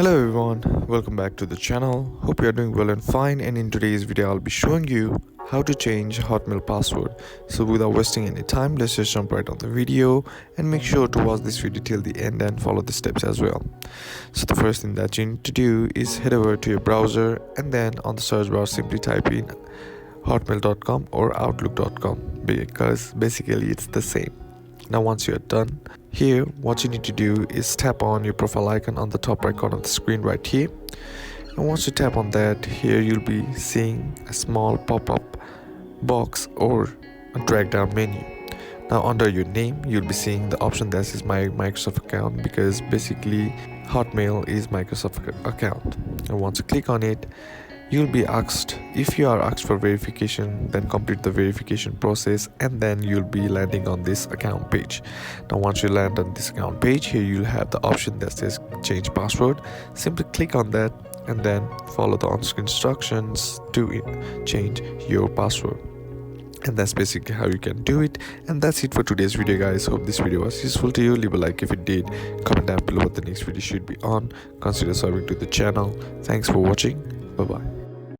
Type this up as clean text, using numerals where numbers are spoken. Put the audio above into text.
Hello everyone, welcome back to the channel. Hope you are doing well and fine, and in today's video I'll be showing you how to change Hotmail password. So without wasting any time, let's just jump right on the video and make sure to watch this video till the end and follow the steps as well. So the first thing that you need to do is head over to your browser and then on the search bar simply type in hotmail.com or outlook.com because basically it's the same. Now once you're done, here what you need to do is tap on your profile icon on the top right corner of the screen right here, and once you tap on that, here you'll be seeing a small pop-up box or a drag down menu. Now under your name you'll be seeing the option that says my Microsoft account, because basically Hotmail is Microsoft account, and once you click on it, you'll be asked, if you are asked for verification, then complete the verification process, and then you'll be landing on this account page. Now once you land on this account page, here you'll have the option that says change password. Simply click on that and then follow the on-screen instructions to change your password. And that's basically how you can do it. And that's it for today's video, guys. Hope this video was useful to you. Leave a like if it did, comment down below what the next video should be on, consider subscribing to the channel. Thanks for watching. Bye bye.